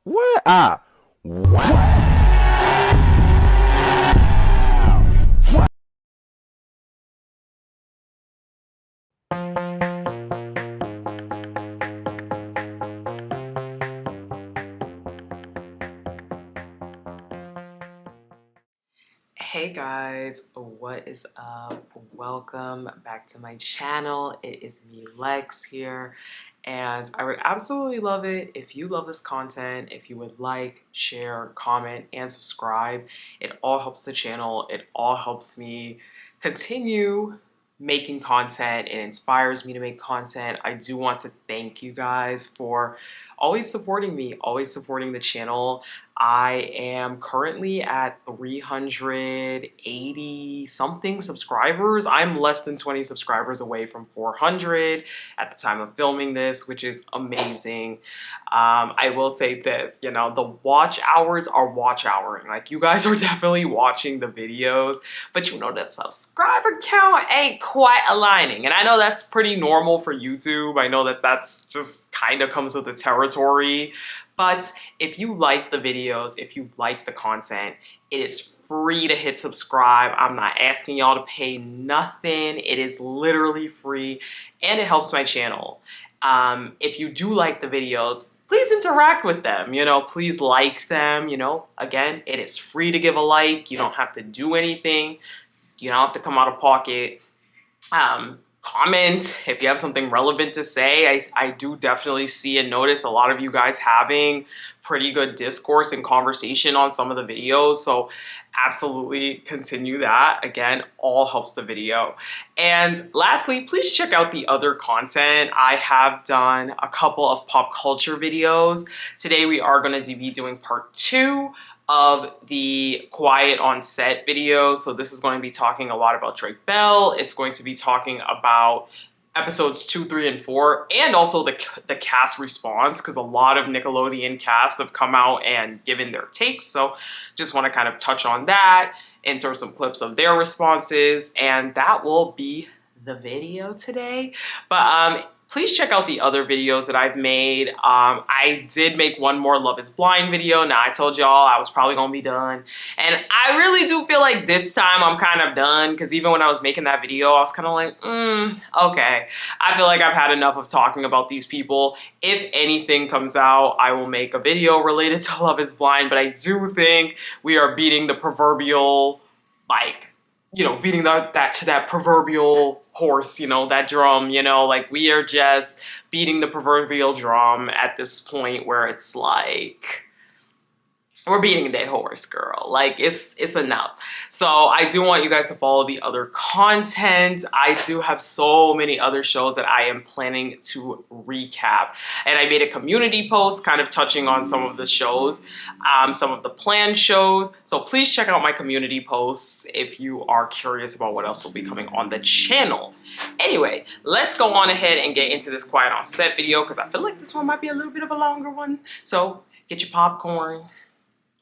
What? Wow. Hey guys, what is up? Welcome back to my channel. It is me, Lex, here, and I would absolutely love it if you love this content, if you would like, share, comment, and subscribe. It all helps the channel. It all helps me continue making content. It inspires me to make content. I do want to thank you guys for always supporting me, always supporting the channel. I am currently at 380 something subscribers. I'm less than 20 subscribers away from 400 at the time of filming this, which is amazing. I will say this, the watch hours are watch houring. Like, you guys are definitely watching the videos, but the subscriber count ain't quite aligning. And I know that's pretty normal for YouTube. I know that that's just kind of comes with the territory. But if you like the videos, if you like the content, it is free to hit subscribe. I'm not asking y'all to pay nothing. It is literally free and it helps my channel. If you do like the videos, please interact with them, please like them, again, it is free to give a like. You don't have to do anything. You don't have to come out of pocket. Comment if you have something relevant to say. I do definitely see and notice a lot of you guys having pretty good discourse and conversation on some of the videos, so absolutely continue that. Again, all helps the video. And lastly, please check out the other content. I have done a couple of pop culture videos. Today we are going to be doing part 2 of the Quiet on Set video. So this is going to be talking a lot about Drake Bell. It's going to be talking about episodes 2, 3, and 4, and also the cast response, because a lot of Nickelodeon cast have come out and given their takes. So just want to kind of touch on that, insert some clips of their responses, and that will be the video today. But please check out the other videos that I've made. I did make one more Love is Blind video. Now, I told y'all I was probably gonna be done. And I really do feel like this time I'm kind of done, because even when I was making that video, I was kind of like, okay. I feel like I've had enough of talking about these people. If anything comes out, I will make a video related to Love is Blind, but I do think we are beating the proverbial, beating that proverbial horse, that drum, like we are just beating the proverbial drum at this point where it's like, we're beating a dead horse, girl. Like, it's enough. So I do want you guys to follow the other content. I do have so many other shows that I am planning to recap. And I made a community post kind of touching on some of the shows, some of the planned shows. So please check out my community posts if you are curious about what else will be coming on the channel. Anyway, let's go on ahead and get into this Quiet on Set video, because I feel like this one might be a little bit of a longer one. So get your popcorn,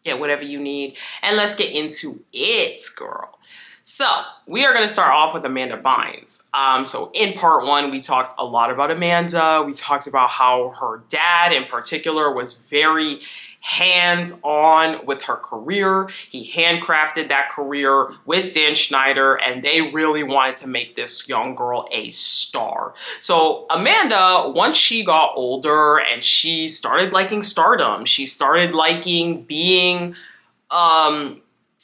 get whatever you need, and let's get into it, girl. So we are going to start off with Amanda Bynes. So in part 1, we talked a lot about Amanda. We talked about how her dad in particular was very hands-on with her career. He handcrafted that career with Dan Schneider, and they really wanted to make this young girl a star. So Amanda, once she got older and she started liking stardom, she started liking being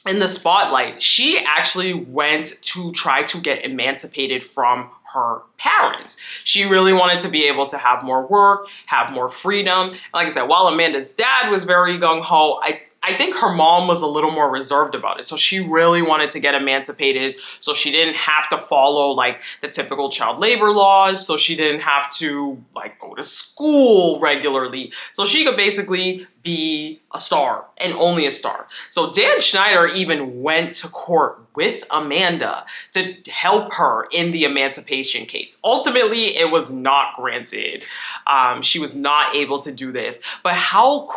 in the spotlight, she actually went to try to get emancipated from her parents. She really wanted to be able to have more work, have more freedom. And like I said, while Amanda's dad was very gung-ho, I think her mom was a little more reserved about it. So she really wanted to get emancipated, so she didn't have to follow like the typical child labor laws. So she didn't have to like go to school regularly. So she could basically be a star and only a star. So Dan Schneider even went to court with Amanda to help her in the emancipation case. Ultimately, it was not granted. She was not able to do this. But how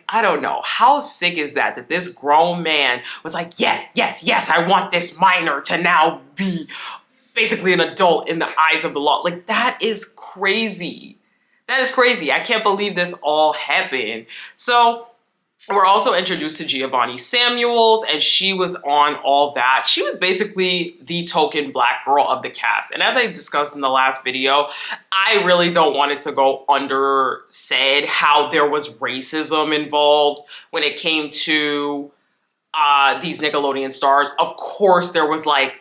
I don't know, how sick is that this grown man was like, yes, yes, yes, I want this minor to now be basically an adult in the eyes of the law. Like, that is crazy. That is crazy. I can't believe this all happened. So we're also introduced to Giovanni Samuels, and she was on All That. She was basically the token black girl of the cast. And as I discussed in the last video, I really don't want it to go undersaid how there was racism involved when it came to these Nickelodeon stars. Of course, there was like,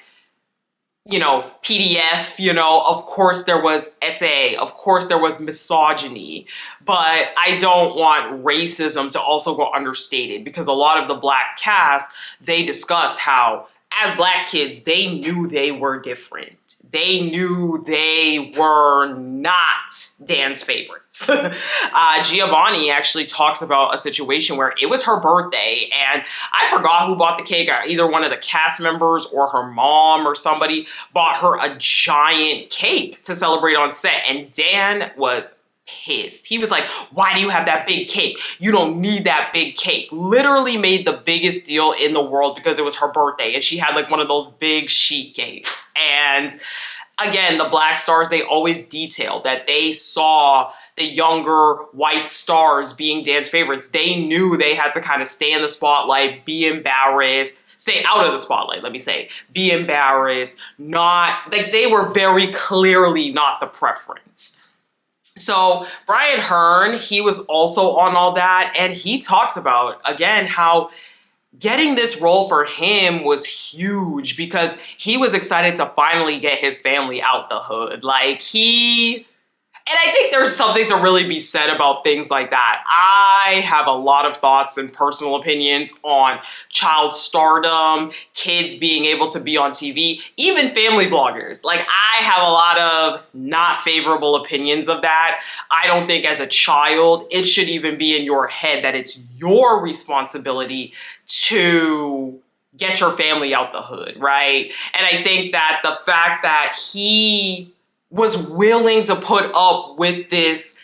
you know, PDF, you know, of course there was SA, of course there was misogyny, but I don't want racism to also go understated, because a lot of the black cast, they discussed how as black kids, they knew they were different. They knew they were not Dan's favorites. Giovanni actually talks about a situation where it was her birthday, and I forgot who bought the cake. Either one of the cast members or her mom or somebody bought her a giant cake to celebrate on set, and Dan was pissed. He was like, why do you have that big cake? You don't need that big cake. Literally made the biggest deal in the world because it was her birthday and she had like one of those big sheet cakes. And again, the black stars, they always detail that they saw the younger white stars being Dan's favorites. They knew they had to kind of stay in the spotlight, be embarrassed, stay out of the spotlight, let me say, be embarrassed, not, like they were very clearly not the preference. So Brian Hearn, he was also on All That, and he talks about, again, how getting this role for him was huge because he was excited to finally get his family out the hood. Like and I think there's something to really be said about things like that. I have a lot of thoughts and personal opinions on child stardom, kids being able to be on TV, even family vloggers. Like, I have a lot of not favorable opinions of that. I don't think as a child, it should even be in your head that it's your responsibility to get your family out the hood, right? And I think that the fact that he was willing to put up with this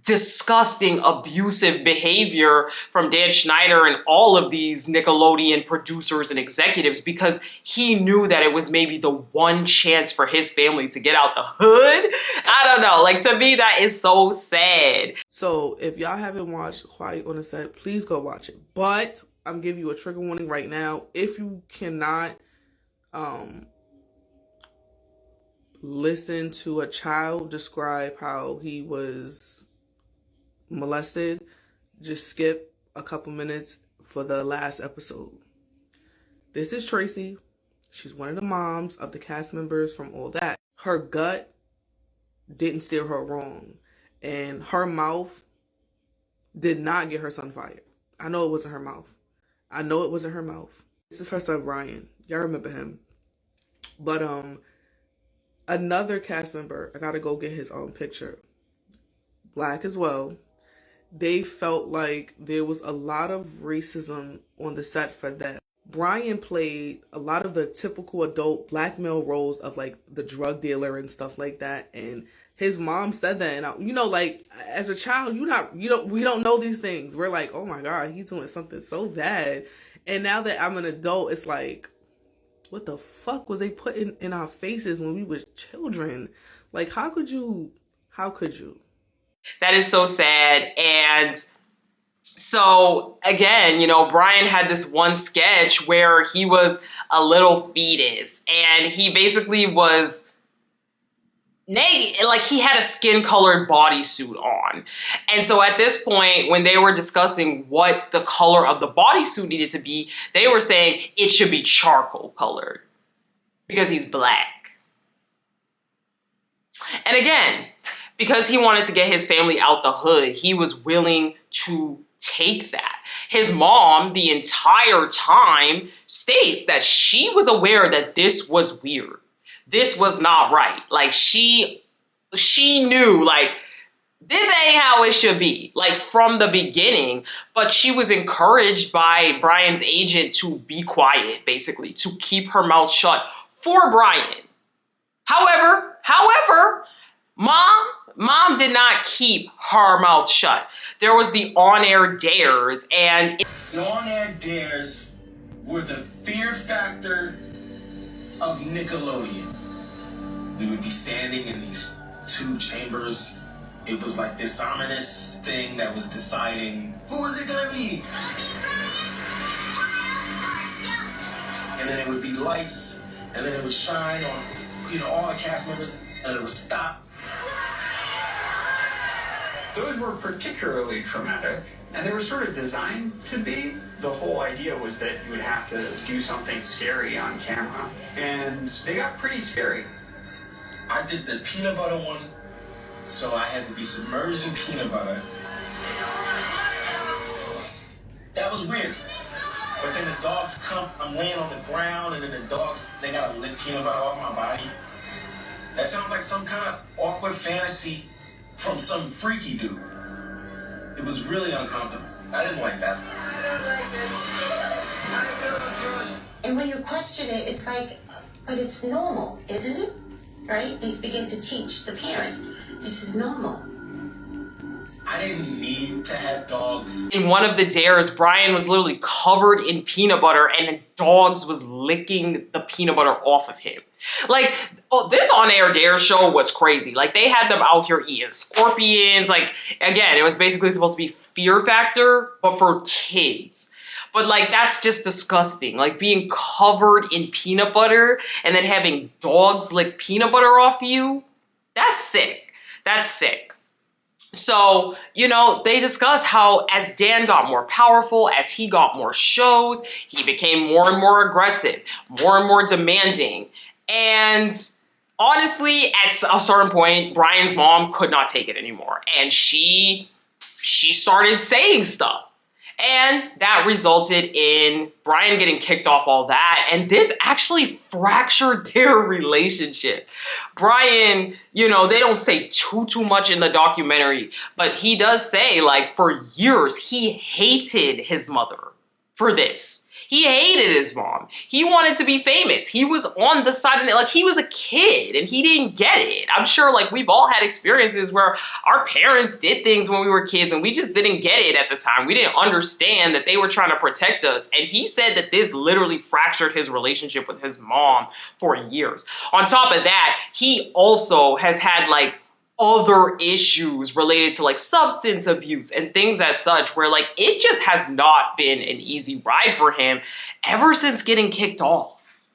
disgusting, abusive behavior from Dan Schneider and all of these Nickelodeon producers and executives, because he knew that it was maybe the one chance for his family to get out the hood. I don't know, like, to me, that is so sad. So if y'all haven't watched Quiet on the Set, please go watch it. But I'm giving you a trigger warning right now. If you cannot listen to a child describe how he was molested, just skip a couple minutes for the last episode. This is Tracy. She's one of the moms of the cast members from All That. Her gut didn't steer her wrong, and her mouth did not get her son fired. I know it wasn't her mouth. I know it wasn't her mouth. This is her son, Brian. Y'all remember him. But another cast member, I gotta go get his own picture, black as well. They felt like there was a lot of racism on the set for them. Brian played a lot of the typical adult black male roles of like the drug dealer and stuff like that. And his mom said that, and you know, like as a child, we don't know these things. We're like, oh my God, he's doing something so bad. And now that I'm an adult, it's like, what the fuck was they putting in our faces when we were children? Like, how could you? That is so sad. And so again, you know, Brian had this one sketch where he was a little fetus and he basically was naked, like he had a skin colored bodysuit on. And so at this point, when they were discussing what the color of the bodysuit needed to be, they were saying it should be charcoal colored because he's black. And again, because he wanted to get his family out the hood, he was willing to take that. His mom, the entire time, states that she was aware that this was weird. This was not right. Like, she knew, like, this ain't how it should be, like, from the beginning. But she was encouraged by Brian's agent to be quiet, basically, to keep her mouth shut for Brian. However, Mom did not keep her mouth shut. There was the on-air dares, and the on-air dares were the fear factor of Nickelodeon. We would be standing in these two chambers it was like this ominous thing that was deciding who was it gonna be. And then it would be lights, and then it would shine on, all the cast members, and it would stop. Those were particularly traumatic, and they were sort of designed to be. The whole idea was that you would have to do something scary on camera, and they got pretty scary. I did the peanut butter one, so I had to be submerged in peanut butter. That was weird. But then the dogs come, I'm laying on the ground, and then the dogs, they gotta lick peanut butter off my body. That sounds like some kind of awkward fantasy from some freaky dude. It was really uncomfortable. I didn't like that. And when you question it, it's like, but it's normal, isn't it? Right? These begin to teach the parents, this is normal. I didn't need to have dogs. In one of the dares, Brian was literally covered in peanut butter and the dogs was licking the peanut butter off of him. Like, this on-air dare show was crazy. Like, they had them out here eating scorpions. Like, again, it was basically supposed to be Fear Factor, but for kids. But, like, that's just disgusting. Like, being covered in peanut butter and then having dogs lick peanut butter off you, that's sick. That's sick. So, they discuss how as Dan got more powerful, as he got more shows, he became more and more aggressive, more and more demanding. And honestly, at a certain point, Brian's mom could not take it anymore. And she started saying stuff. And that resulted in Brian getting kicked off all that. And this actually fractured their relationship. Brian, they don't say too much in the documentary, but he does say, like, for years, he hated his mother for this. He hated his mom. He wanted to be famous. He was on the side of it. Like, he was a kid and he didn't get it. I'm sure, like, we've all had experiences where our parents did things when we were kids and we just didn't get it at the time. We didn't understand that they were trying to protect us. And he said that this literally fractured his relationship with his mom for years. On top of that, he also has had, like, other issues related to, like, substance abuse and things as such, where, like, it just has not been an easy ride for him ever since getting kicked off.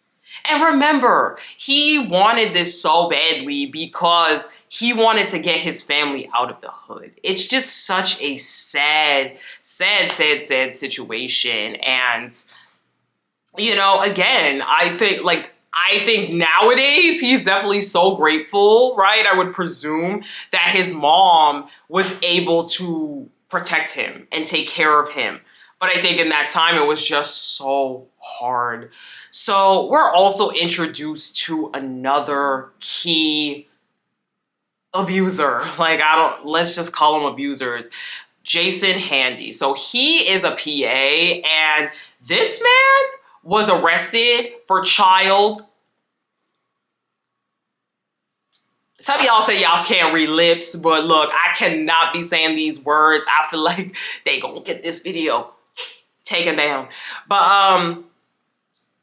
And remember, he wanted this so badly because he wanted to get his family out of the hood. It's just such a sad situation. And, again, I think nowadays he's definitely so grateful, right? I would presume that his mom was able to protect him and take care of him. But I think in that time it was just so hard. So we're also introduced to another key abuser. Like, let's just call them abusers. Jason Handy. So he is a PA, and this man was arrested for child. Some of y'all say y'all can't read lips, but look, I cannot be saying these words. I feel like they gonna get this video taken down. But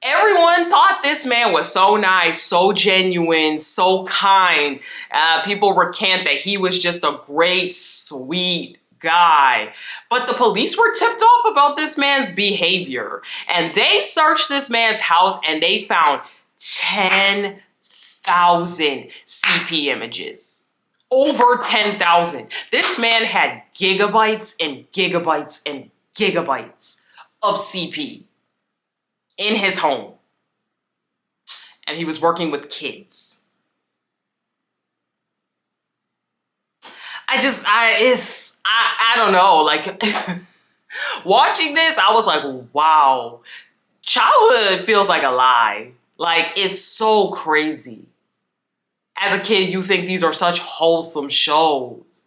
everyone thought this man was so nice, so genuine, so kind. People recant that he was just a great, sweet guy. But the police were tipped off about this man's behavior. And they searched this man's house and they found 10,000 CP images. Over 10,000. This man had gigabytes and gigabytes and gigabytes of CP in his home. And he was working with kids. I don't know, like, watching this, I was like, wow, childhood feels like a lie. Like, it's so crazy. As a kid, you think these are such wholesome shows.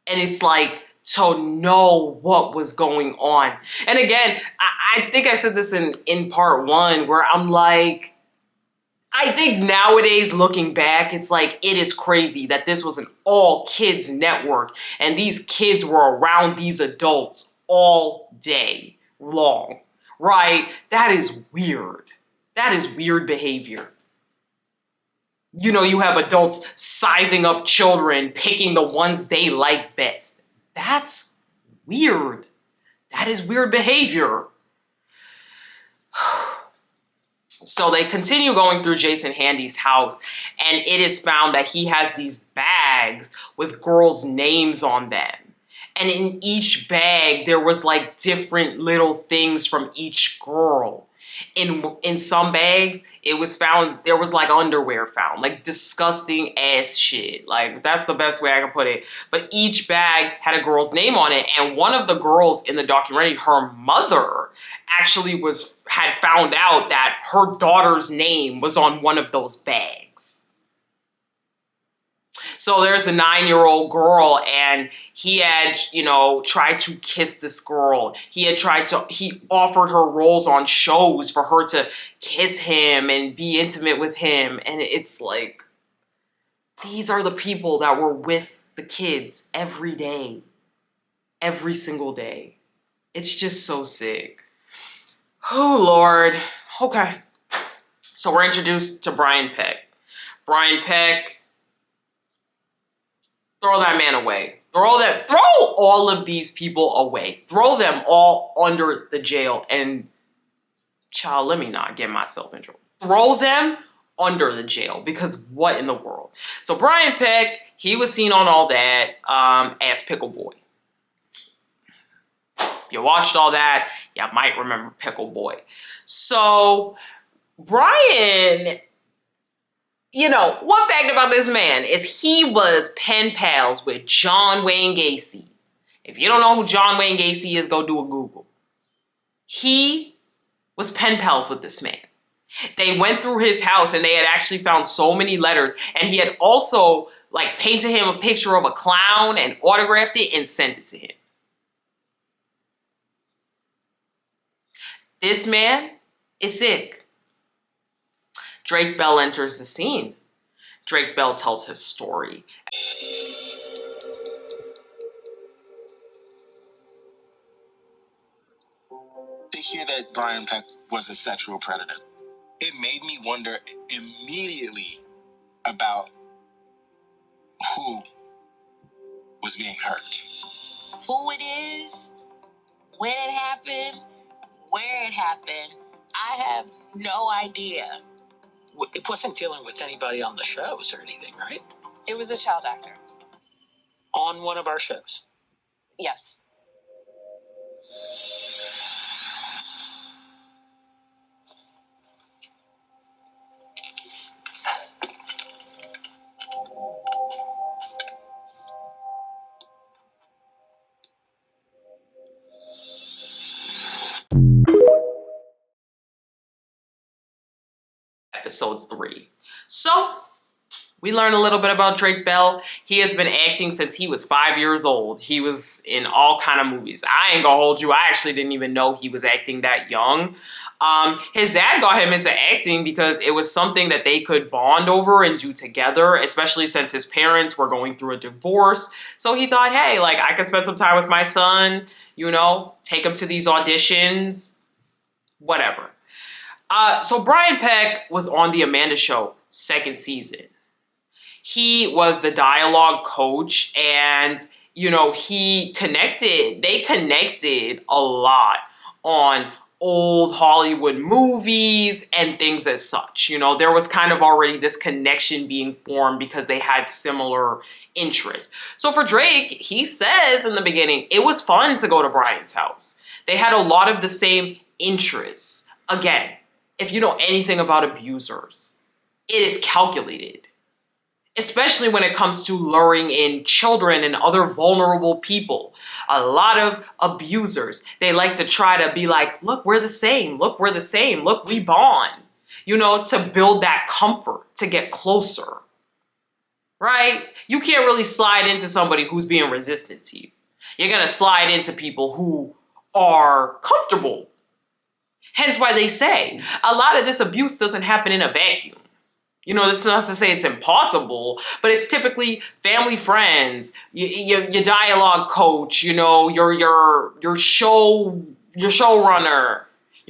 And it's like, to know what was going on. And again, I think I said this in part one, where I'm like, I think nowadays, looking back, it's like, it is crazy that this was an all kids network and these kids were around these adults all day long, right? That is weird. That is weird behavior. you know, you have adults sizing up children, picking the ones they like best. That's weird. That is weird behavior. So they continue going through Jason Handy's house, and it is found that he has these bags with girls' names on them. And in each bag, there was like different little things from each girl. In some bags, it was found, there was like underwear found, like disgusting ass shit. Like, that's the best way I can put it. But each bag had a girl's name on it, and one of the girls in the documentary, her mother, actually had found out that her daughter's name was on one of those bags. So there's a 9-year-old girl, and he had, you know, tried to kiss this girl. He offered her roles on shows for her to kiss him and be intimate with him. And it's like, these are the people that were with the kids every day, every single day. It's just so sick. Oh, Lord. Okay. So we're introduced to Brian Peck. Brian Peck, throw that man away. Throw all of these people away. Throw them all under the jail. And, child, let me not get myself in trouble. Throw them under the jail, because what in the world? So Brian Peck, he was seen on all that as Pickle Boy. If you watched all that, you might remember Pickle Boy. So Brian, you know, one fact about this man is he was pen pals with John Wayne Gacy. If you don't know who John Wayne Gacy is, go do a Google. He was pen pals with this man. They went through his house, and they had actually found so many letters, and he had also like painted him a picture of a clown and autographed it and sent it to him. This man is sick. Drake Bell enters the scene. Drake Bell tells his story. To hear that Brian Peck was a sexual predator, it made me wonder immediately about who was being hurt. Who it is, when it happened, where it happened, I have no idea. It wasn't dealing with anybody on the shows or anything, right? It was a child actor. On one of our shows. Yes. Episode 3. So, we learn a little bit about Drake Bell. He has been acting since he was 5 years old. He was in all kind of movies. I ain't gonna hold you. I actually didn't even know he was acting that young. His dad got him into acting because it was something that they could bond over and do together, especially since his parents were going through a divorce. So he thought, hey, like, I could spend some time with my son, you know, take him to these auditions, whatever. So Brian Peck was on the Amanda Show, 2nd season. He was the dialogue coach, and, you know, they connected a lot on old Hollywood movies and things as such. You know, there was kind of already this connection being formed because they had similar interests. So for Drake, he says in the beginning, it was fun to go to Brian's house. They had a lot of the same interests. Again, if you know anything about abusers, it is calculated. Especially when it comes to luring in children and other vulnerable people. A lot of abusers, they like to try to be like, look, we're the same. Look, we're the same. Look, we bond. You know, to build that comfort, to get closer. Right? You can't really slide into somebody who's being resistant to you. You're going to slide into people who are comfortable. Hence why they say a lot of this abuse doesn't happen in a vacuum. You know, this is not to say it's impossible, but it's typically family, friends, your dialogue coach, you know, your showrunner,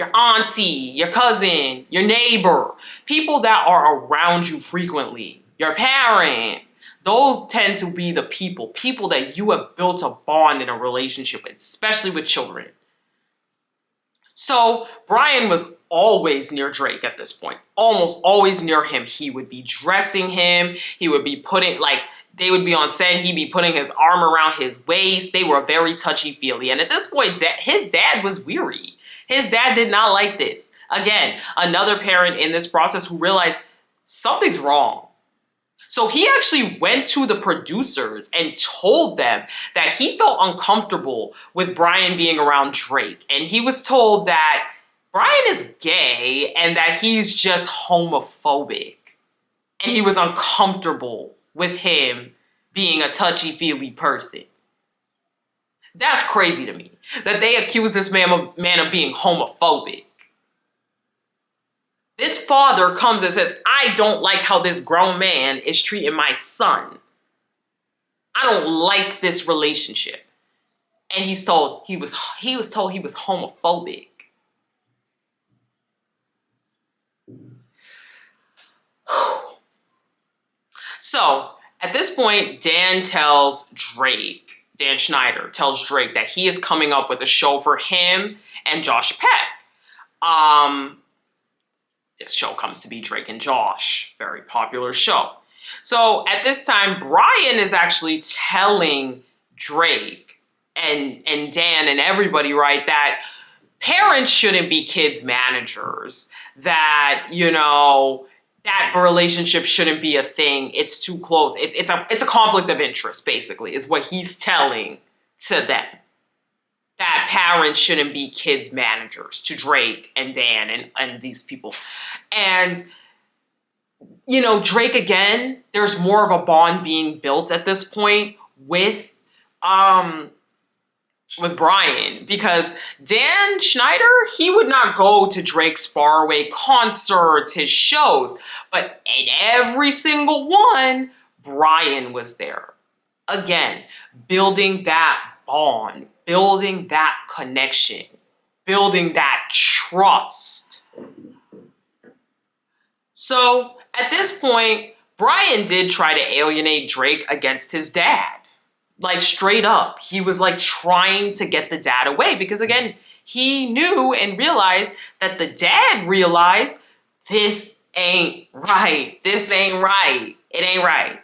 your auntie, your cousin, your neighbor, people that are around you frequently, your parent. Those tend to be the people that you have built a bond in a relationship with, especially with children. So Brian was always near Drake at this point, almost always near him. He would be dressing him. He would be they would be on set. He'd be putting his arm around his waist. They were very touchy-feely. And at this point, his dad was weary. His dad did not like this. Again, another parent in this process who realized something's wrong. So he actually went to the producers and told them that he felt uncomfortable with Brian being around Drake. And he was told that Brian is gay and that he's just homophobic. And he was uncomfortable with him being a touchy-feely person. That's crazy to me, that they accuse this man of being homophobic. This father comes and says, I don't like how this grown man is treating my son. I don't like this relationship. And he was told he was homophobic. So, at this point, Dan Schneider tells Drake that he is coming up with a show for him and Josh Peck. This show comes to be Drake and Josh, very popular show. So at this time, Brian is actually telling Drake and Dan and everybody, right, that parents shouldn't be kids' managers, that, that relationship shouldn't be a thing. It's too close. It's a conflict of interest, basically, is what he's telling to them. That parents shouldn't be kids' managers to Drake and Dan and these people. And, Drake, again, there's more of a bond being built at this point with Brian, because Dan Schneider, he would not go to Drake's faraway concerts, his shows, but in every single one, Brian was there. Again, building that bond, building that connection, building that trust. So at this point, Brian did try to alienate Drake against his dad. Like, straight up. He was trying to get the dad away because, again, he knew and realized that the dad realized this ain't right. This ain't right. It ain't right.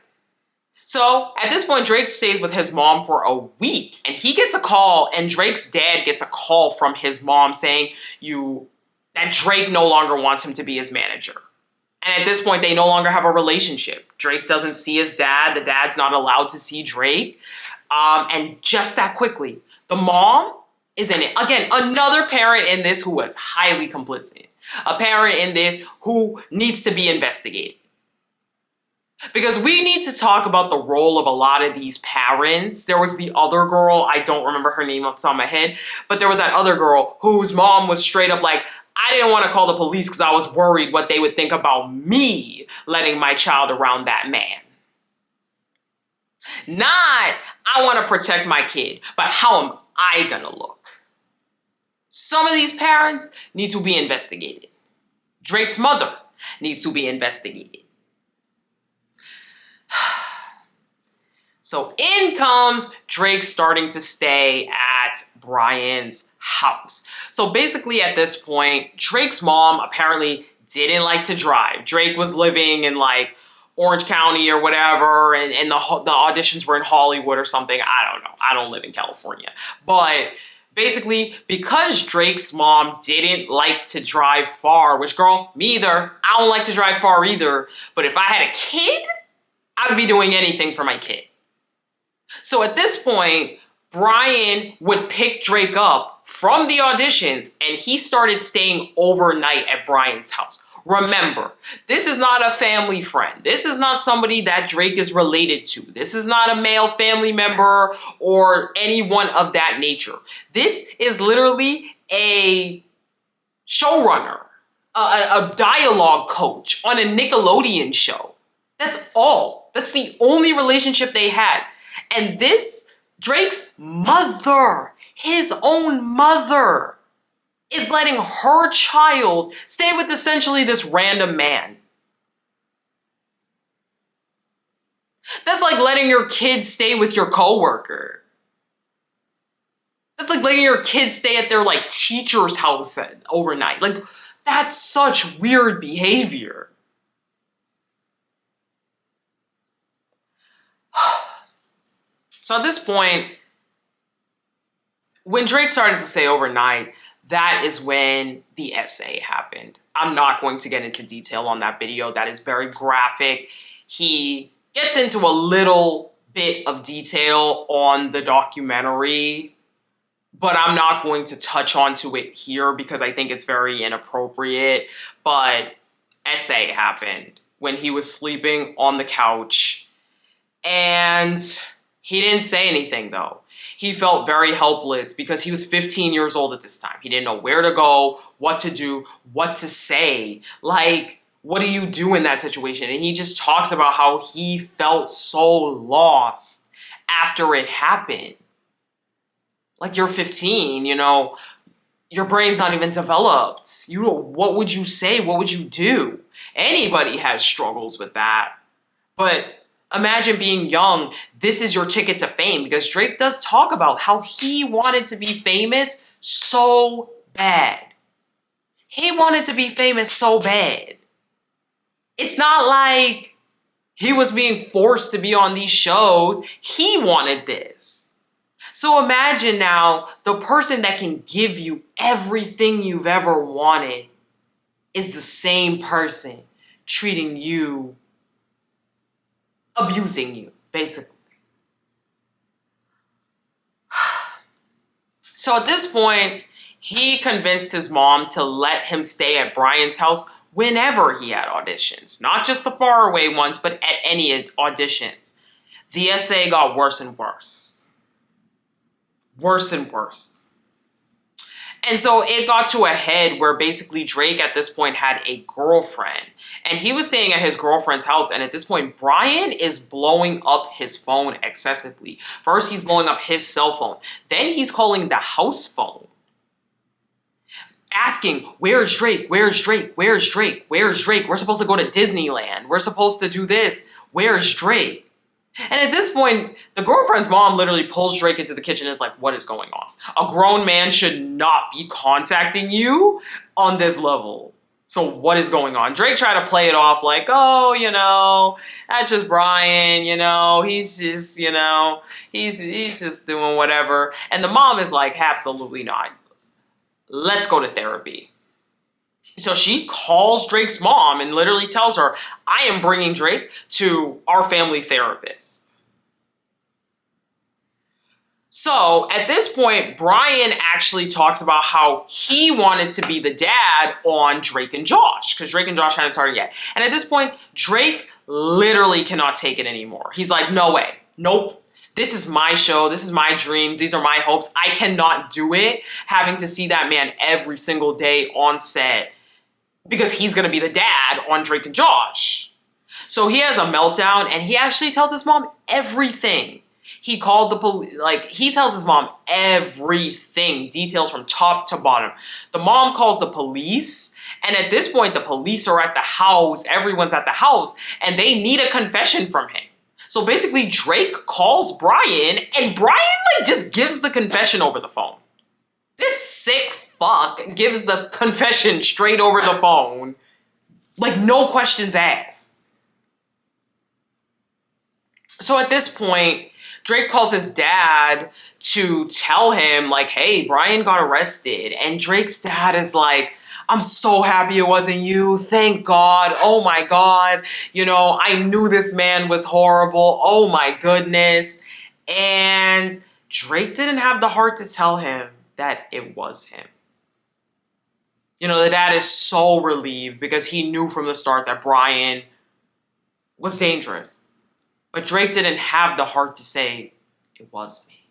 So at this point, Drake stays with his mom for a week, and he gets a call, and Drake's dad gets a call from his mom saying that Drake no longer wants him to be his manager. And at this point, they no longer have a relationship. Drake doesn't see his dad. The dad's not allowed to see Drake. And just that quickly, the mom is in it. Again, another parent in this who was highly complicit. A parent in this who needs to be investigated. Because we need to talk about the role of a lot of these parents. There was the other girl, I don't remember her name off the top of my head, but there was that other girl whose mom was straight up like, I didn't want to call the police because I was worried what they would think about me letting my child around that man. Not, I want to protect my kid, but how am I going to look? Some of these parents need to be investigated. Drake's mother needs to be investigated. So in comes Drake starting to stay at Brian's house. So basically at this point, Drake's mom apparently didn't like to drive. Drake was living in Orange County or whatever, and the auditions were in Hollywood or something. I don't know. I don't live in California. But basically, because Drake's mom didn't like to drive far, which, girl, me either. I don't like to drive far either. But if I had a kid, I would be doing anything for my kid. So at this point, Brian would pick Drake up from the auditions, and he started staying overnight at Brian's house. Remember, this is not a family friend. This is not somebody that Drake is related to. This is not a male family member or anyone of that nature. This is literally a showrunner, a dialogue coach on a Nickelodeon show. That's all. That's the only relationship they had. And this, Drake's mother, his own mother, is letting her child stay with essentially this random man. That's like letting your kid stay with your coworker. That's like letting your kid stay at their like teacher's house overnight. Like, that's such weird behavior. So at this point, when Drake started to stay overnight, that is when the essay happened. I'm not going to get into detail on that video. That is very graphic. He gets into a little bit of detail on the documentary, but I'm not going to touch onto it here because I think it's very inappropriate. But essay happened when he was sleeping on the couch, and he didn't say anything though. He felt very helpless because he was 15 years old at this time. He didn't know where to go, what to do, what to say. Like, what do you do in that situation? And he just talks about how he felt so lost after it happened. Like, you're 15, you know, your brain's not even developed. What would you say? What would you do? Anybody has struggles with that. But imagine being young. This is your ticket to fame, because Drake does talk about how he wanted to be famous so bad. He wanted to be famous so bad. It's not like he was being forced to be on these shows. He wanted this. So imagine now the person that can give you everything you've ever wanted is the same person treating you, abusing you, basically. So at this point, he convinced his mom to let him stay at Brian's house whenever he had auditions. Not just the faraway ones, but at any auditions. The essay got worse and worse. Worse and worse. And so it got to a head where basically Drake at this point had a girlfriend. And he was staying at his girlfriend's house. And at this point, Brian is blowing up his phone excessively. First, he's blowing up his cell phone. Then he's calling the house phone, asking, where's Drake? Where's Drake? Where's Drake? Where's Drake? We're supposed to go to Disneyland. We're supposed to do this. Where's Drake? And at this point, the girlfriend's mom literally pulls Drake into the kitchen and is like, what is going on? A grown man should not be contacting you on this level. So what is going on? Drake tried to play it off like, oh, you know, that's just Brian, you know, he's just, you know, he's just doing whatever. And the mom is like, absolutely not. Let's go to therapy. So she calls Drake's mom and literally tells her, I am bringing Drake to our family therapist. So at this point, Brian actually talks about how he wanted to be the dad on Drake and Josh, because Drake and Josh hadn't started yet. And at this point, Drake literally cannot take it anymore. He's like, no way. Nope. This is my show. This is my dreams. These are my hopes. I cannot do it having to see that man every single day on set, because he's going to be the dad on Drake and Josh. So he has a meltdown and he actually tells his mom everything. He called the police, like he tells his mom everything, details from top to bottom. The mom calls the police, and at this point the police are at the house, everyone's at the house, and they need a confession from him. So basically Drake calls Brian, and Brian like just gives the confession over the phone. This sick fuck gives the confession straight over the phone, like no questions asked. So at this point, Drake calls his dad to tell him like, hey, Brian got arrested. And Drake's dad is like, I'm so happy it wasn't you. Thank God. Oh my God. You know, I knew this man was horrible. Oh my goodness. And Drake didn't have the heart to tell him that it was him. You know, the dad is so relieved because he knew from the start that Brian was dangerous. But Drake didn't have the heart to say, it was me.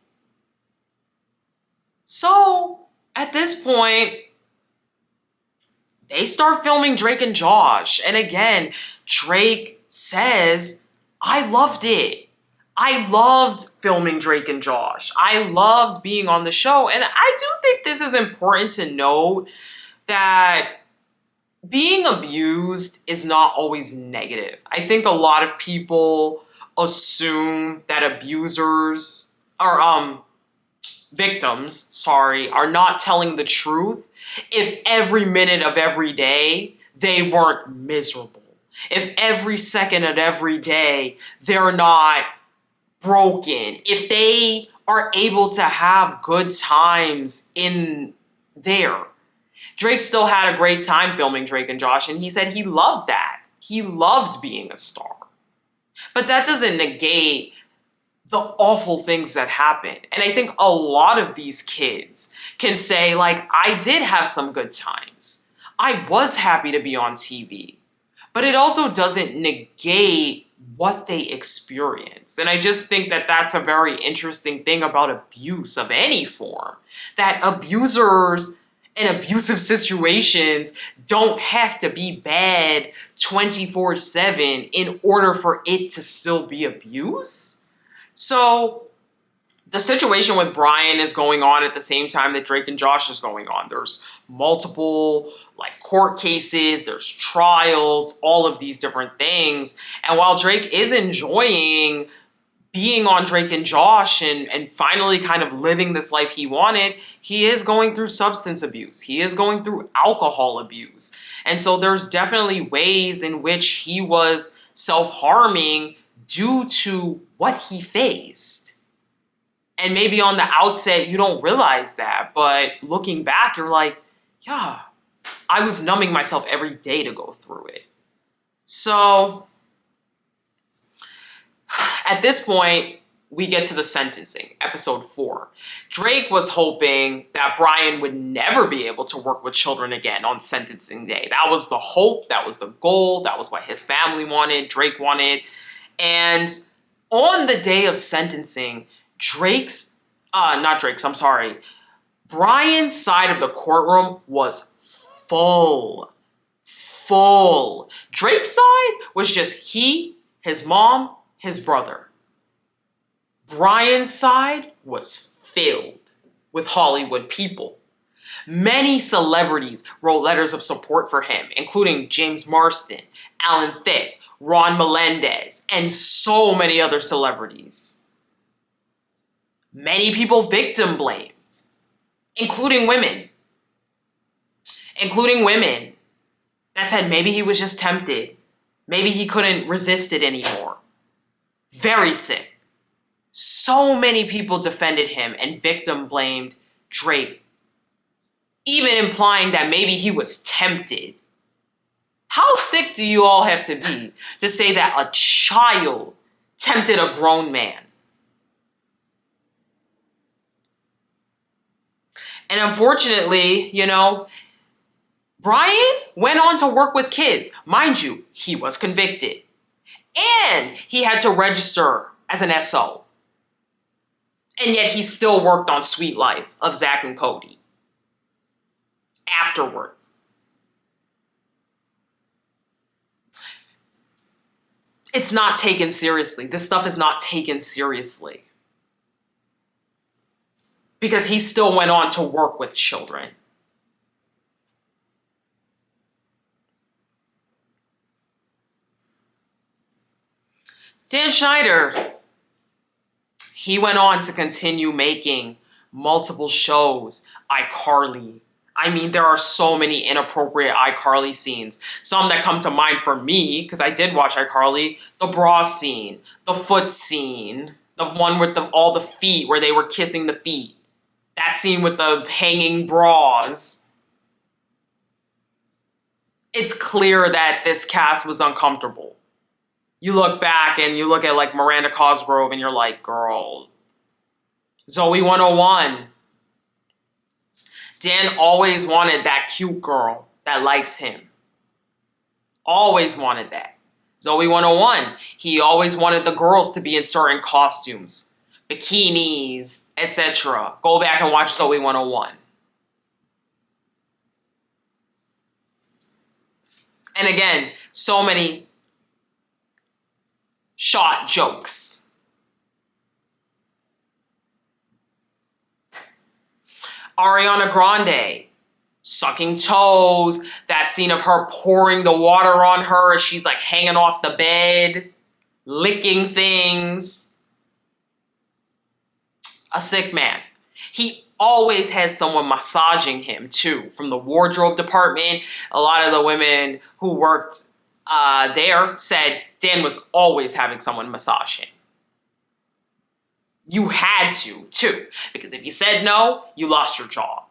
So, at this point, they start filming Drake and Josh. And again, Drake says, I loved it. I loved filming Drake and Josh. I loved being on the show. And I do think this is important to note that being abused is not always negative. I think a lot of people assume that abusers or victims, sorry, are not telling the truth if every minute of every day they weren't miserable. If every second of every day they're not broken. If they are able to have good times in there. Drake still had a great time filming Drake and Josh, and he said he loved that. He loved being a star. But that doesn't negate the awful things that happen. And I think a lot of these kids can say, like, I did have some good times. I was happy to be on TV. But it also doesn't negate what they experienced. And I just think that that's a very interesting thing about abuse of any form. That abusers in abusive situations don't have to be bad 24/7 in order for it to still be abuse. So the situation with Brian is going on at the same time that Drake and Josh is going on. There's multiple court cases, there's trials, all of these different things. And while Drake is enjoying being on Drake and Josh and finally kind of living this life he wanted, he is going through substance abuse. He is going through alcohol abuse. And so there's definitely ways in which he was self-harming due to what he faced. And maybe on the outset, you don't realize that. But looking back, you're like, yeah, I was numbing myself every day to go through it. So at this point, we get to the sentencing, episode 4. Drake was hoping that Brian would never be able to work with children again on sentencing day. That was the hope, that was the goal, that was what his family wanted, Drake wanted. And on the day of sentencing, Brian's side of the courtroom was full. Drake's side was just he, his mom, his brother. Brian's side was filled with Hollywood people. Many celebrities wrote letters of support for him, including James Marsden, Alan Thicke, Ron Melendez, and so many other celebrities. Many people victim blamed, including women that said maybe he was just tempted. Maybe he couldn't resist it anymore. Very sick. So many people defended him and victim blamed Drake, even implying that maybe he was tempted. How sick do you all have to be to say that a child tempted a grown man? And unfortunately, Brian went on to work with kids. Mind you, he was convicted. And he had to register as an SO. And yet he still worked on Sweet Life of Zach and Cody afterwards. It's not taken seriously. This stuff is not taken seriously. Because he still went on to work with children. Dan Schneider, he went on to continue making multiple shows. iCarly. I mean, there are so many inappropriate iCarly scenes. Some that come to mind for me, because I did watch iCarly, the bra scene, the foot scene, the one with all the feet where they were kissing the feet. That scene with the hanging bras. It's clear that this cast was uncomfortable. You look back and you look at Miranda Cosgrove and you're like, girl, Zoe 101. Dan always wanted that cute girl that likes him. Always wanted that. Zoe 101, he always wanted the girls to be in certain costumes, bikinis, etc. Go back and watch Zoe 101. And again, so many shot jokes Ariana Grande, sucking toes, that scene of her pouring the water on her as she's like hanging off the bed, licking things. A sick man. He always has someone massaging him too, from the wardrobe department. A lot of the women who worked there said Dan was always having someone massage him. You had to, too, because if you said no, you lost your job.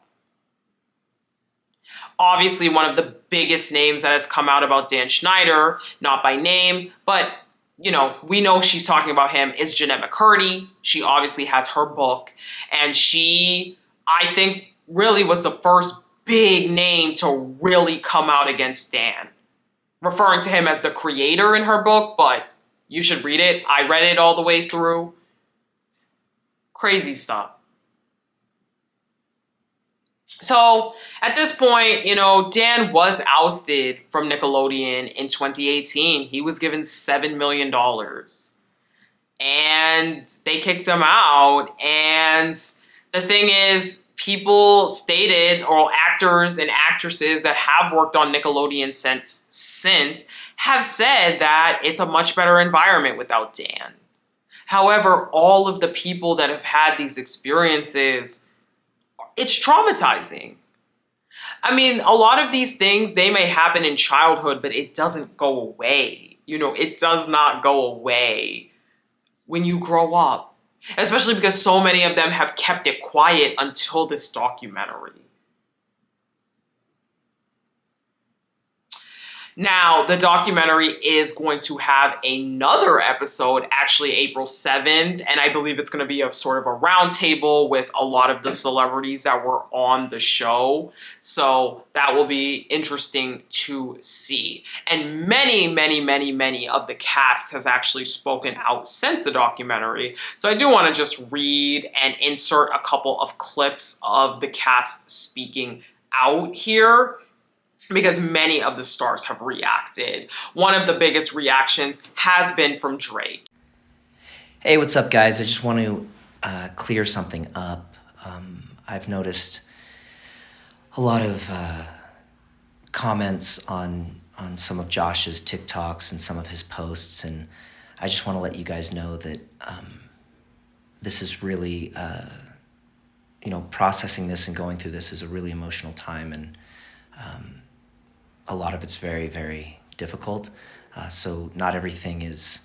Obviously, one of the biggest names that has come out about Dan Schneider, not by name, but, you know, we know she's talking about him, is Jeanette McCurdy. She obviously has her book, and she, I think, really was the first big name to really come out against Dan, referring to him as the creator in her book, but you should read it. I read it all the way through. Crazy stuff. So at this point, you know, Dan was ousted from Nickelodeon in 2018. He was given $7 million. And they kicked him out. And the thing is, people stated, or actors and actresses that have worked on Nickelodeon since have said that it's a much better environment without Dan. However, all of the people that have had these experiences, it's traumatizing. I mean, a lot of these things, they may happen in childhood, but it doesn't go away. You know, it does not go away when you grow up. Especially because so many of them have kept it quiet until this documentary. Now, the documentary is going to have another episode, actually April 7th, and I believe it's going to be a sort of a roundtable with a lot of the celebrities that were on the show. So that will be interesting to see. And many of the cast has actually spoken out since the documentary. So I do want to just read and insert a couple of clips of the cast speaking out here, because many of the stars have reacted. One of the biggest reactions has been from Drake. Hey, what's up, guys? I just want to clear something up. I've noticed a lot of comments on some of Josh's TikToks and some of his posts, and I just want to let you guys know that this is really, processing this and going through this is a really emotional time, and a lot of it's very, very difficult. So not everything is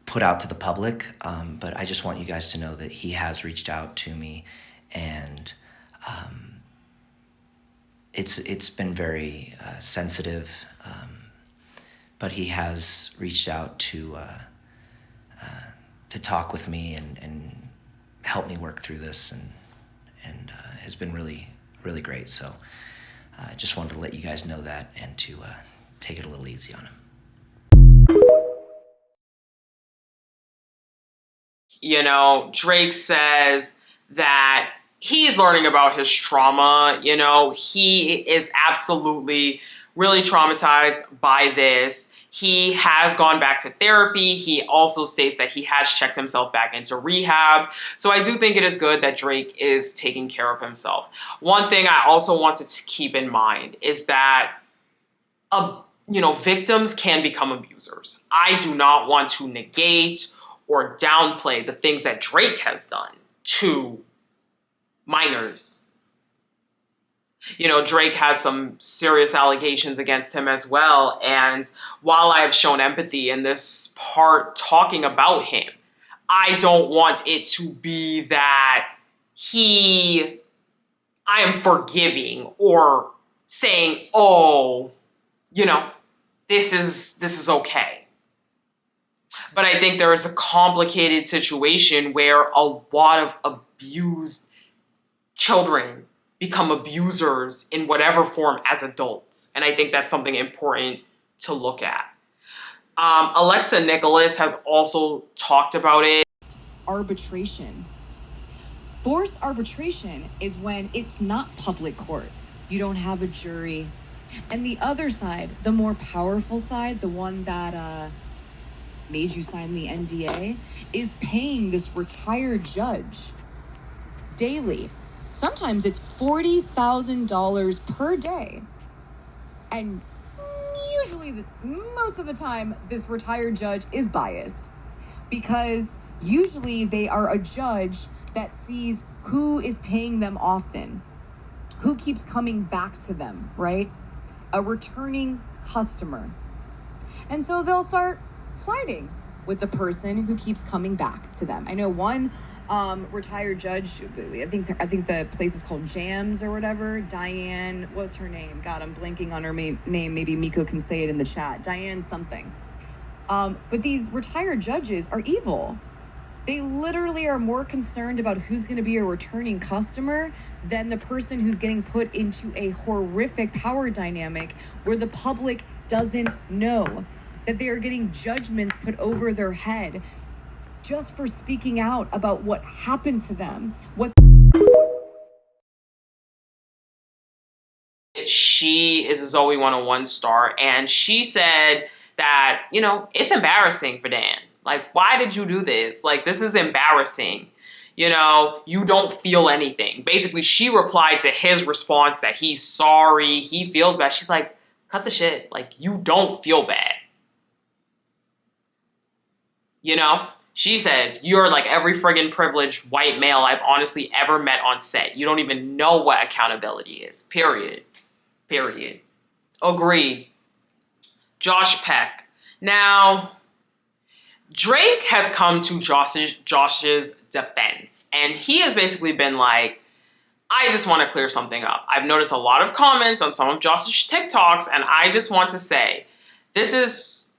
put out to the public, but I just want you guys to know that he has reached out to me, and it's been very sensitive, but he has reached out to talk with me and help me work through this, and has been really, really great. So I just wanted to let you guys know that, and to take it a little easy on him. You know, Drake says that he's learning about his trauma. You know, he is absolutely really traumatized by this. He has gone back to therapy. He also states that he has checked himself back into rehab. So I do think it is good that Drake is taking care of himself. One thing I also wanted to keep in mind is that, victims can become abusers. I do not want to negate or downplay the things that Drake has done to minors. You know, Drake has some serious allegations against him as well. And while I have shown empathy in this part talking about him, I don't want it to be that I am forgiving or saying, oh, this is okay. But I think there is a complicated situation where a lot of abused children become abusers in whatever form as adults. And I think that's something important to look at. Alexa Nicholas has also talked about it. Arbitration. Forced arbitration is when it's not public court. You don't have a jury. And the other side, the more powerful side, the one that made you sign the NDA, is paying this retired judge daily. Sometimes it's $40,000 per day. And usually, most of the time, this retired judge is biased, because usually they are a judge that sees who is paying them often, who keeps coming back to them, right? A returning customer. And so they'll start siding with the person who keeps coming back to them. I know one retired judge, I think the place is called Jams or whatever. Diane, what's her name? God, I'm blanking on her name. Maybe Miko can say it in the chat. Diane something. But these retired judges are evil. They literally are more concerned about who's going to be a returning customer than the person who's getting put into a horrific power dynamic where the public doesn't know that they are getting judgments put over their head just for speaking out about what happened to them. She is a Zoe 101 star, and she said that, you know, it's embarrassing for Dan. Like, why did you do this? Like, this is embarrassing. You know, you don't feel anything. Basically, she replied to his response that he's sorry, he feels bad. She's like, cut the shit. Like, you don't feel bad. You know? She says, you're like every friggin' privileged white male I've honestly ever met on set. You don't even know what accountability is. Period. Period. Agreed. Josh Peck. Now, Drake has come to Josh's defense, and he has basically been like, I just want to clear something up. I've noticed a lot of comments on some of Josh's TikToks, and I just want to say, this is,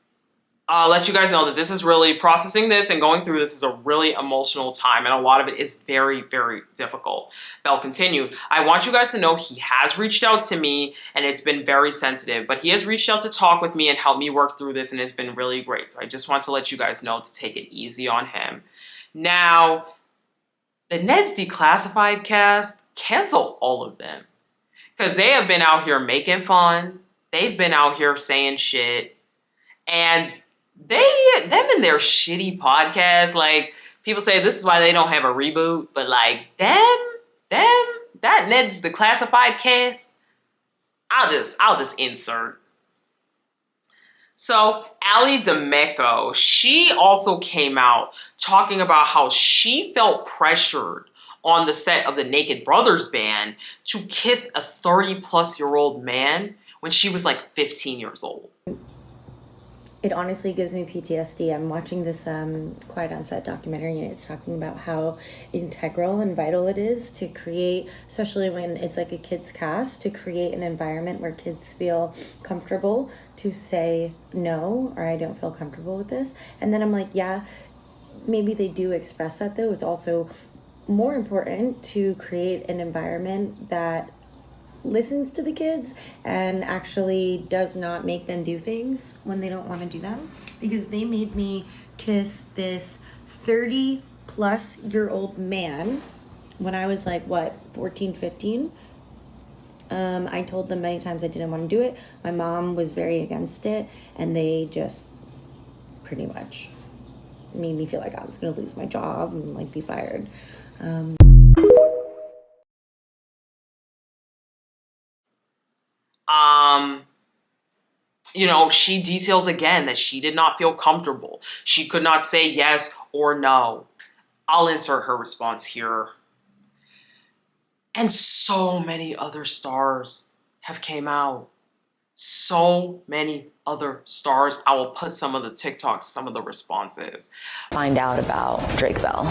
let you guys know that this is really processing this and going through this is a really emotional time, and a lot of it is very, very difficult. Bell continued, I want you guys to know he has reached out to me, and it's been very sensitive, but he has reached out to talk with me and help me work through this, and it's been really great. So I just want to let you guys know to take it easy on him. Now, the Ned's Declassified cast, cancel all of them, because they have been out here making fun. They've been out here saying shit, and them and their shitty podcast, like, people say this is why they don't have a reboot, but like, that Ned's Declassified cast, I'll just insert. So, Ali D'Amico, she also came out talking about how she felt pressured on the set of the Naked Brothers band to kiss a 30-plus-year-old man when she was like 15 years old. It honestly gives me PTSD. I'm watching this Quiet on Set documentary, and it's talking about how integral and vital it is to create, especially when it's like a kids cast, to create an environment where kids feel comfortable to say no, or I don't feel comfortable with this. And then I'm like, yeah, maybe they do express that, though. It's also more important to create an environment that listens to the kids and actually does not make them do things when they don't want to do them, because they made me kiss this 30-plus-year-old man when I was like, 14, 15. I told them many times I didn't want to do it. My mom was very against it, and they just pretty much made me feel like I was going to lose my job and like be fired. You know, she details again that she did not feel comfortable. She could not say yes or no. I'll insert her response here. And so many other stars have came out. So many other stars. I will put some of the TikToks, some of the responses. Find out about Drake Bell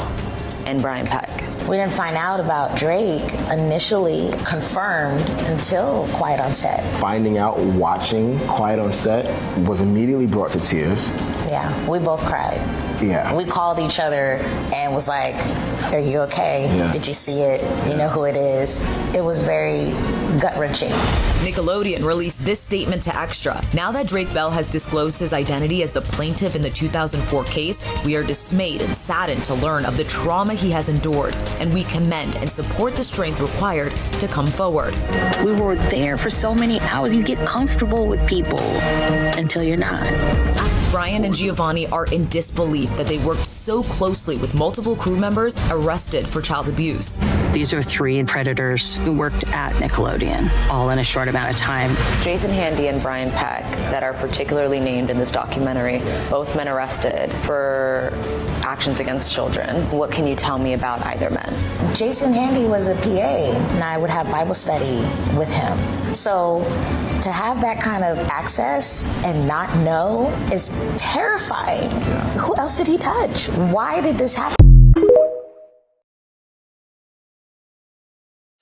and Brian Peck. We didn't find out about Drake initially confirmed until Quiet on Set. Finding out, watching Quiet on Set was immediately brought to tears. Yeah, we both cried. Yeah. We called each other and was like, are you okay? Yeah. Did you see it? You know who it is? It was very gut-wrenching. Nickelodeon released this statement to Extra. Now that Drake Bell has disclosed his identity as the plaintiff in the 2004 case, we are dismayed and saddened to learn of the trauma he has endured, and we commend and support the strength required to come forward. We were there for so many hours. You get comfortable with people until you're not. Brian and Giovanni are in disbelief that they worked so closely with multiple crew members arrested for child abuse. These are 3 predators who worked at Nickelodeon, all in a short amount of time. Jason Handy and Brian Peck, that are particularly named in this documentary, both men arrested for actions against children. What can you tell me about either man? Jason Handy was a PA, and I would have Bible study with him. So to have that kind of access and not know is terrifying. Who else did he touch? Why did this happen?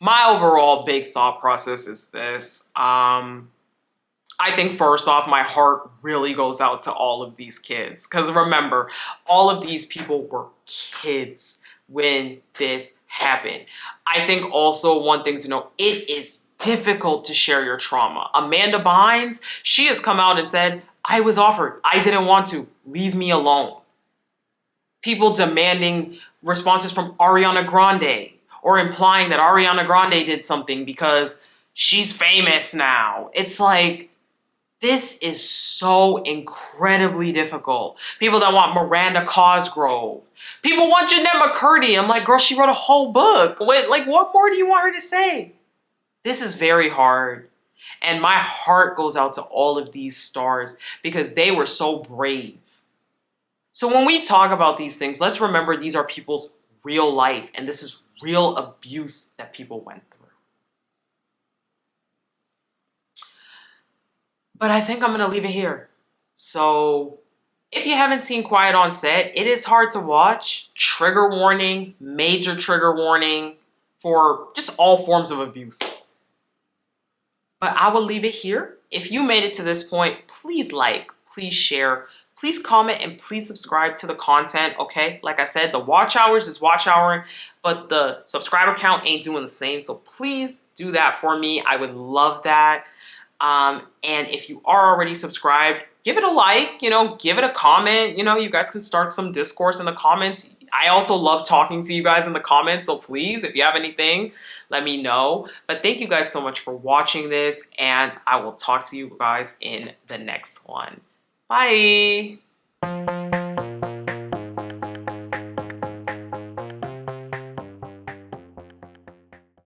My overall big thought process is this. I think first off, my heart really goes out to all of these kids. Because remember, all of these people were kids when this happened. I think also one thing to know, it is difficult to share your trauma. Amanda Bynes, she has come out and said, I was offered, I didn't want to, leave me alone. People demanding responses from Ariana Grande or implying that Ariana Grande did something because she's famous now. It's like, this is so incredibly difficult. People that want Miranda Cosgrove. People want Jeanette McCurdy. I'm like, girl, she wrote a whole book. Wait, like, what more do you want her to say? This is very hard. And my heart goes out to all of these stars because they were so brave. So when we talk about these things, let's remember these are people's real life. And this is real abuse that people went through. But I think I'm going to leave it here. So if you haven't seen Quiet on Set, it is hard to watch. Trigger warning, major trigger warning for just all forms of abuse. But I will leave it here. If you made it to this point, please like, please share, please comment, and please subscribe to the content, okay? Like I said, the watch hours is watch houring, but the subscriber count ain't doing the same. So please do that for me. I would love that. And if you are already subscribed, give it a like, give it a comment. You guys can start some discourse in the comments. I also love talking to you guys in the comments. So please, if you have anything, let me know. But thank you guys so much for watching this. And I will talk to you guys in the next one. Bye.